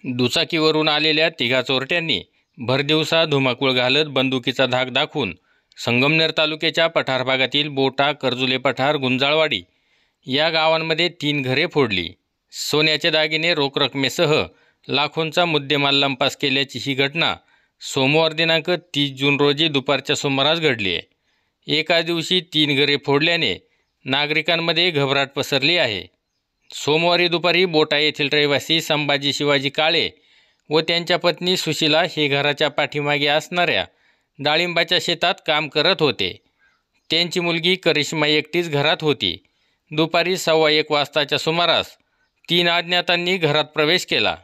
दुचाकीवरून आलेल्या तिघा चोरट्यांनी भरदिवसा धुमाकूळ घालत बंदुकीचा धाक दाखवून संगमनेर तालुक्याच्या पठार भागातील बोटा, कर्जुले पठार, गुंजाळवाडी या गावांमध्ये 3 घरे फोडली. सोन्याचे दागिने, रोख रकमेसह लाखोंचा मुद्देमाल लंपास केल्याची ही घटना सोमवार दिनांक 30 जून रोजी दुपारच्या सुमारास घडली आहे. एका दिवशी 3 घरे फोडल्याने नागरिकांमध्ये घबराट पसरली आहे. सोमवारी दुपारी बोटा येथील रहिवासी संभाजी शिवाजी काळे व त्यांच्या पत्नी सुशीला हे घराच्या पाठीमागे असणाऱ्या डाळिंबाच्या शेतात काम करत होते. त्यांची मुलगी करिश्मा एकटीच घरात होती. दुपारी 1:15 वाजताच्या सुमारास 3 अज्ञातांनी घरात प्रवेश केला.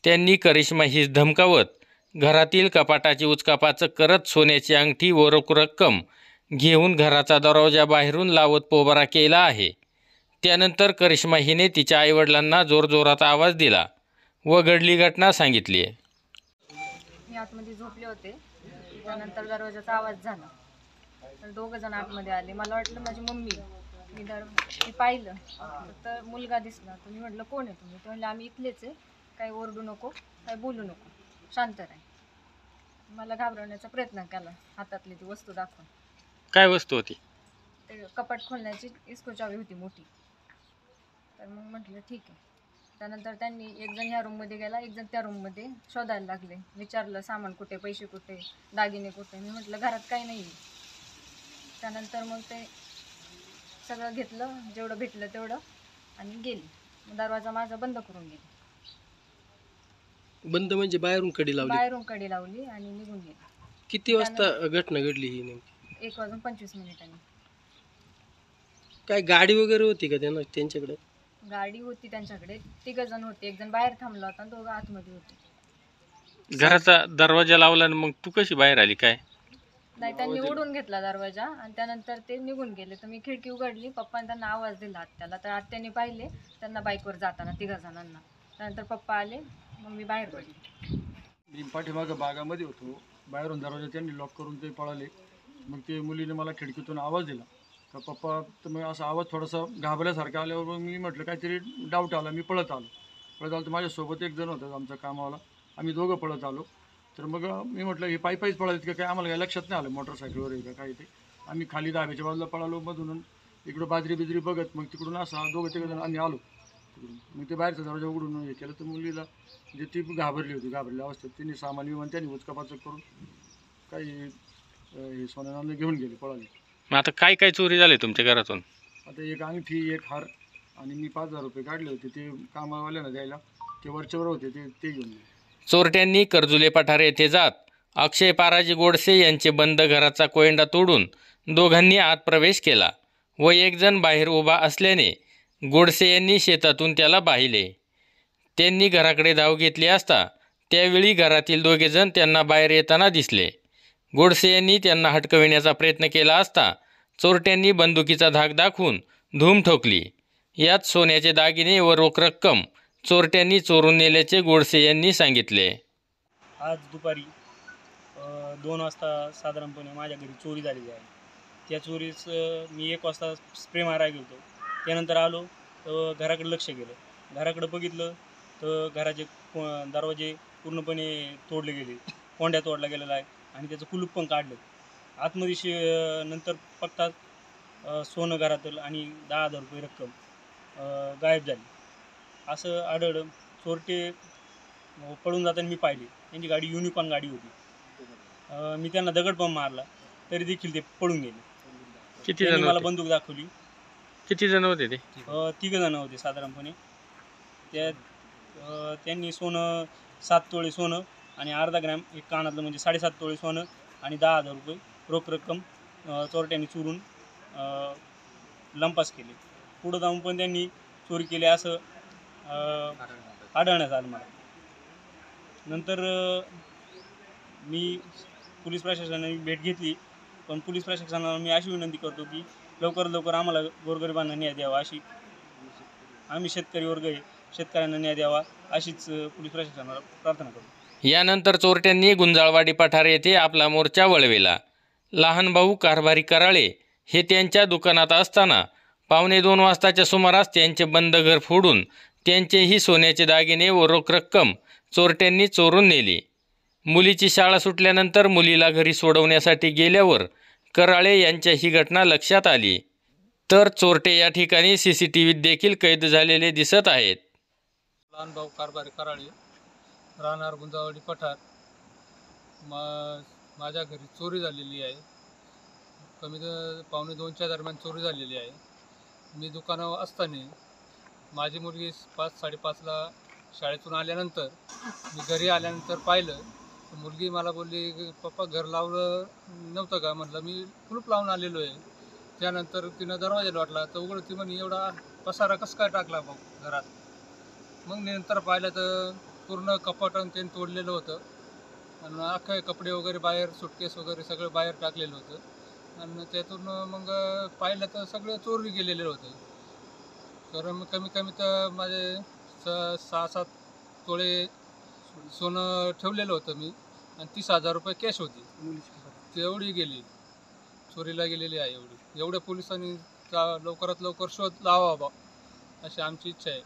त्यांनी करिश्मा हिस धमकावत घरातील कपाटाची उचकापाचक करत सोन्याची अंगठी व रोख रक्कम घेऊन घराचा दरवाजा बाहेरून लावत पोबारा केला आहे. त्यानंतर करिश्मा हिने तिच्या आईवडिलांना जोरजोरात आवाज दिला व घडली घटना सांगितली आहे. मी आतमध्ये झोपले होते. त्यानंतर दरवाजाचा आवाज झाला तर 2 जण आतमध्ये आले. मला वाटलं माझी मम्मी. मी पाहिलं तर मुलगा दिसला. तर मी म्हटलं कोण आहे तुम्ही? ते म्हणले आम्ही इथलेच आहे, काही ओरडू नको, काही बोलू नको, शांत राहा. मला घाबरवण्याचा प्रयत्न केला, हातातली ती वस्तू दाखवून. काय वस्तू होती? ते कपाट खोलण्याची इस्को चावी होती मोठी. तर मग म्हटलं ठीक आहे. त्यानंतर त्यांनी एक जण ह्या रूममध्ये गेला, एक जण त्या रूममध्ये शोधायला लागले. विचारलं सामान कुठे, पैसे कुठे, दागिने कुठे. मी म्हटलं घरात काही नाही. त्यानंतर मग ते सगळं घेतलं, जेवढं भेटलं तेवढं, आणि गेली. दरवाजा माझा बंद करून गेली. बंद म्हणजे बाहेरून कडी लावली? बाहेरून कडी लावली आणि निघून गेली. किती वाजता घटना घडली ही नेमकी? 1:25 काय गाडी वगैरे होती का त्यांच्याकडे? गाडी होती त्यांच्याकडे. 3 जण होते. एक जण बाहेर थांबला होता, 2 आतमध्ये होते. घराचा दरवाजा लावला आणि मग तू कशी बाहेर आली? काय नाही, त्यांनी ओढून घेतला दरवाजा आणि त्यानंतर ते निघून गेले. तर मी खिडकी उघडली. पप्पाने त्यांना आवाज दिला आत्याला. तर आत्याने पाहिले त्यांना बाईकवर जाताना 3 जणांना. त्यानंतर पप्पा आले, मग मी बाहेर पडली. मी पाठीमागं बागामध्ये होतो. बाहेरून दरवाजा त्यांनी लॉक करून ते पळाले. मग ते मुलीने मला खिडकीतून आवाज दिला का पप्पा. तर मग असा आवाज थोडासा घाबरल्यासारखा आल्यावर मी म्हटलं काहीतरी डाऊट आला. मी पळत आलो तर माझ्यासोबत एक जण होता आमचा कामावाला. आम्ही दोघं पळत आलो. तर मग मी म्हटलं हे पायीच पळालेत का काय, आम्हाला काही लक्षात नाही आलं मोटरसायकलवर आहे का काही. ते आम्ही खाली धाब्याच्या बाजूला पळालो. मधून इकडं बाजरी बघत मग तिकडून असा 2-3 जण आम्ही आलो तिकडून. मग ते बाहेरचा दरवाजा उघडून हे केलं. तर मुलीला म्हणजे ती घाबरली होती. घाबरल्या अवस्थेत तिने सामान विमान त्यांनी उचकापाचक करून काही हे सोन्यानांना घेऊन गेले, पळाले. मग आता काय काय चोरी झाली तुमच्या घरातून? आता एक अंगठी, एक हार आणि मी 5,000 रुपये काढले होते. ते कामावाल्यांना द्यायला, ते वरच्यावर होते, ते घेऊन गेले. चोरट्यांनी कर्जुले पठार येथे जात अक्षय पाराजी गोडसे यांचे बंद घराचा कोयंडा तोडून दोघांनी आत प्रवेश केला व एक जण बाहेर उभा असल्याने गोडसे यांनी शेतातून त्याला पाहिले. त्यांनी घराकडे धाव घेतली असता त्यावेळी घरातील 2 जण त्यांना बाहेर येताना दिसले. गोडसे यांनी त्यांना हटकविण्याचा प्रयत्न केला असता चोरट्यांनी बंदुकीचा धाक दाखवून धूम ठोकली. यात सोन्याचे दागिने व रोख रक्कम चोरट्यांनी चोरून नेल्याचे गोडसे यांनी सांगितले. आज दुपारी 2 वाजता साधारणपणे माझ्या घरी चोरी झालेली आहे. त्या चोरीस मी 1 वाजता स्प्रे मारायला गेलो. त्यानंतर आलो तर घराकडे लक्ष गेलं. घराकडे बघितलं तर घराचे दरवाजे पूर्णपणे तोडले गेले, कोंड्या तोडला गेलेला आहे आणि त्याचं कुलूप पण काढलं. आतमध्ये नंतर बघतात सोनं घरातलं आणि 10,000 रुपये रक्कम गायब झाली असं आढळलं. चोरटे पळून जाताना मी पाहिले. त्यांची गाडी युनिकॉर्न गाडी होती. मी त्यांना दगड पण मारला तरी देखील ते पळून गेले. किती जण मला बंदूक दाखवली. किती जण होते ते? 3 जण होते साधारणपणे. त्यांनी सोनं 7 तोळे सोनं आणि अर्धा ग्रॅम एक कानातलं म्हणजे 7.5 तोळे सोनं आणि 10,000 रुपये रोख रक्कम चोरट्यांनी चोरून लंपास केले. पुढं जाऊन पण त्यांनी चोरी केली असं आढळण्यात आलं मला. नंतर मी पोलीस प्रशासनाने भेट घेतली. पण पोलीस प्रशासनाला मी अशी विनंती करतो की लवकर आम्हाला गोरगरिबांना न्याय द्यावा. अशी आम्ही शेतकरी वर्ग आहे, शेतकऱ्यांना न्याय द्यावा अशीच पोलीस प्रशासनाला प्रार्थना करतो. यानंतर चोरट्यांनी गुंजाळवाडी पठार येथे आपला मोर्चा वळविला. लहान भाऊ कारभारी कराळे हे त्यांच्या दुकानात असताना 1:15-2 वाजताच्या सुमारास त्यांचे बंद घर फोडून त्यांचेही सोन्याचे दागिने व रोख रक्कम चोरट्यांनी चोरून नेली. मुलीची शाळा सुटल्यानंतर मुलीला घरी सोडवण्यासाठी गेल्यावर कराळे यांच्या ही घटना लक्षात आली. तर चोरटे या ठिकाणी CCTVत देखील कैद झालेले दिसत आहेत. लहान भाऊ कारभारी कराळे, राहणार गुंजावडी पठार. माझ्या घरी चोरी झालेली आहे. कमी 1:45 दरम्यान चोरी झालेली आहे. मी दुकानावर असताना माझी मुलगी 5-5:30ला शाळेतून आल्यानंतर मी घरी आल्यानंतर पाहिलं तर मुलगी मला बोलली की पप्पा घर लावलं नव्हतं का. म्हटलं मी कुलूप लावून आलेलो आहे. त्यानंतर तिनं दरवाजा लोटला तर उघड ती म्हणे एवढा पसारा कसं काय टाकला भाऊ घरात. मग नंतर पाहिलं तर पूर्ण कपाट आणि ते तोडलेलं होतं आणि अख्खे कपडे वगैरे बाहेर, सुटकेस वगैरे सगळं बाहेर टाकलेलं होतं आणि त्यातून मग पाहिलं तर सगळे चोरी गेलेले होते. तर मग कमी तर माझे 6-7 तोळे सोनं ठेवलेलं होतं मी आणि 30,000 रुपये कॅश होती. तेवढी गेली, चोरीला गेलेली आहे. एवढ्या पोलिसांनी लवकरात लवकर शोध लावावा अशी आमची इच्छा आहे.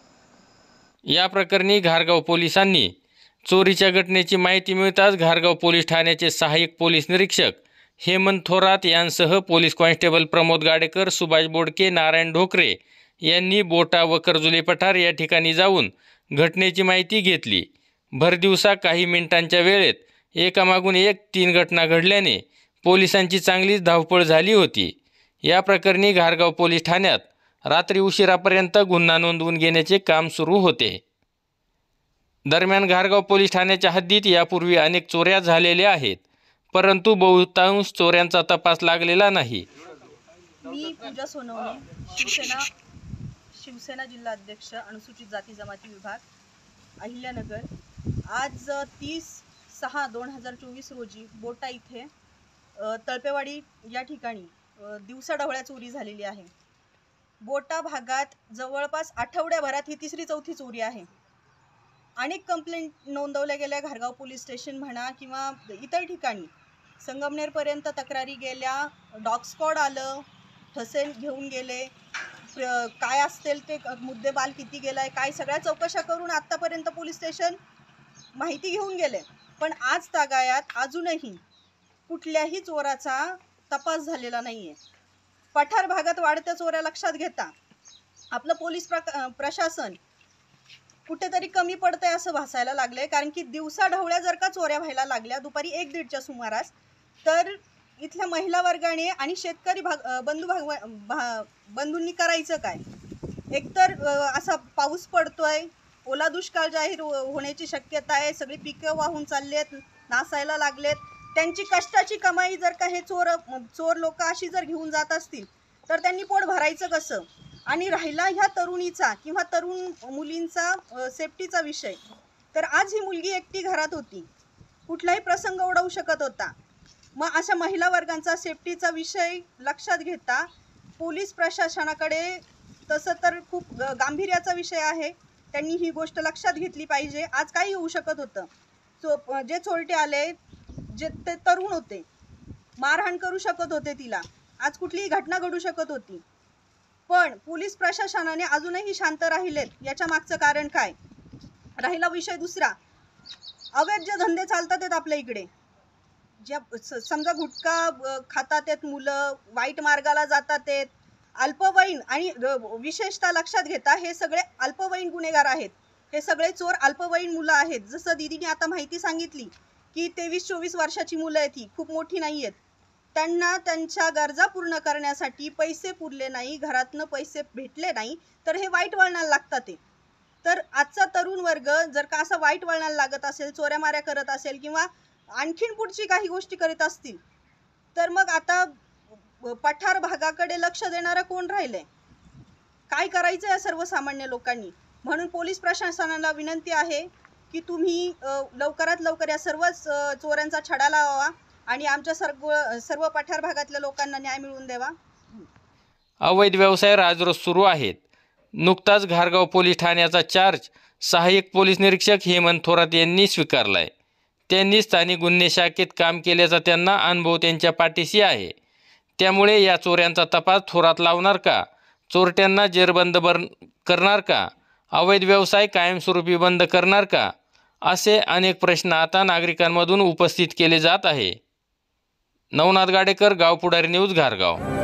या प्रकरणी घारगाव पोलिसांनी चोरीच्या घटनेची माहिती मिळताच घारगाव पोलीस ठाण्याचे सहाय्यक पोलीस निरीक्षक हेमंत थोरात यांसह पोलीस कॉन्स्टेबल प्रमोद गाडेकर, सुभाष बोडके, नारायण ढोकरे यांनी बोटा व करजुले पठार या ठिकाणी जाऊन घटनेची माहिती घेतली. भरदिवसा काही मिनिटांच्या वेळेत एकामागून एक 3 घटना घडल्याने पोलिसांची चांगलीच धावपळ झाली होती. या प्रकरणी घारगाव पोलीस ठाण्यात रात्री उशिरापर्यंत गुन्हा नोंदवून घेण्याचे काम सुरू होते. दरम्यान घारगाव पोलीस ठाण्याच्या हद्दीत यापूर्वी अनेक चोऱ्या झालेल्या आहेत, परंतु बहुतांश चोऱ्यांचा तपास लागलेला नाही. मी पूजा सोनवणे, शिवसेना जिल्हा अध्यक्ष, अनुसूचित जाती जमाती विभाग, अहिल्यानगर. आज 30/6/2024 रोजी बोटा इथे तळपेवाडी या ठिकाणी दिवसाढवळ्या चोरी झालेली आहे. बोटा भागात जवळपास आठवड्याभरात ही 3री-4थी चोरी आहे. अनेक कंप्लेंट नोंदवल्या गेल्या घारगाव पोलीस स्टेशन म्हणा किंवा इतर ठिकाणी. संगमनेरपर्यंत तक्रारी गेल्या, डॉग स्क्वॉड आलं, ठसे घेऊन गेले, काय असतील ते मुद्देमाल किती गेलाय काय सगळ्या चौकशा करून आत्तापर्यंत पोलीस स्टेशन माहिती घेऊन गेले. पण आज तागायात अजूनही कुठल्याही चोराचा तपास झालेला नाही आहे. पठार भागात वाढत्या चोऱ्या लक्षात घेता आपलं पोलीस प्रशासन कुठेतरी कमी पडतंय असं भासायला लागलंय. कारण की दिवसाढवळ्या जर का चोऱ्या व्हायला लागल्या दुपारी 1-1:30च्या सुमारास, तर इथल्या महिला वर्गाने आणि शेतकरी बंधूंनी करायचं काय. एकतर असा पाऊस पडतोय, ओला दुष्काळ जाहीर होण्याची शक्यता आहे, सगळी पिकं वाहून चाललेत, नासायला लागलेत. त्यांची कष्टाची कमाई जर का हे चोर लोक अशी जर घेऊन जात असतील तर त्यांनी पोट भरायचं कसं. आणि राहिला ह्या तरुणीचा किंवा तरुण मुलींचा सेफ्टीचा विषय, तर आज ही मुलगी एकटी घरात होती, कुठलाही प्रसंग ओढवू शकत होता. मग अशा महिला वर्गांचा सेफ्टीचा विषय लक्षात घेता पोलीस प्रशासनाकडे तसं तर खूप गांभीर्याचा विषय आहे, त्यांनी ही गोष्ट लक्षात घेतली पाहिजे. आज काही होऊ शकत होतं. जे चोरटे आले जे ते तरुण होते, मारहाण करू शकत होते तिला, आज कुठलीही घटना घडू शकत होती. पण पोलीस प्रशासनाने अजूनही शांत राहिलेत. याच्या मागचं कारण काय. राहिला विषय दुसरा, अवैध जे धंदे चालतात आहेत आपल्या इकडे, ज्या समजा गुटखा खातात आहेत मुलं, वाईट मार्गाला जातात आहेत, अल्पवयीन आणि विशेषतः लक्षात घेता हे सगळे अल्पवयीन गुन्हेगार आहेत. हे सगळे चोर अल्पवयीन मुलं आहेत. जसं दीदीने आता माहिती सांगितली की 23-24 वर्षाची मुलं आहेत, ही खूप मोठी नाही आहेत. त्यांना त्यांच्या गरजा पूर्ण करण्यासाठी पैसे पुरले नाही, घरातनं पैसे भेटले नाही, तर हे वाईट वळणाला लागतात. तर आजचा तरुण वर्ग जर का असा वाईट वळणाला लागत असेल, चोऱ्यामाऱ्या करत असेल किंवा आणखीन पुढची काही गोष्टी करीत असतील, तर मग आता पठार भागाकडे लक्ष देणारं कोण राहिलंय. काय करायचं या सर्वसामान्य लोकांनी. म्हणून पोलीस प्रशासनाला विनंती आहे की तुम्ही लवकरात लवकर या सर्वच चोऱ्यांचा छडा लावावा आणि आमच्या सर्व पठार भागातल्या लोकांना न्याय मिळवून द्यावा. अवैध व्यवसाय राजरोस सुरू आहेत. नुकताच घारगाव पोलीस ठाण्याचा चार्ज सहाय्यक पोलीस निरीक्षक हेमंत थोरात यांनी स्वीकारलाय. त्यांनी स्थानिक गुन्हे शाखेत काम केल्याचा त्यांना अनुभव त्यांच्या पाठीशी आहे. त्यामुळे या चोऱ्यांचा तपास थोरात लावणार का, चोरट्यांना जेरबंद करणार का, अवैध व्यवसाय कायमस्वरूपी बंद करणार का, असे अनेक प्रश्न आता नागरिकांमधून उपस्थित केले जात आहे. नवनाथ गाडेकर, गाव पुढारी न्यूज, घारगाव.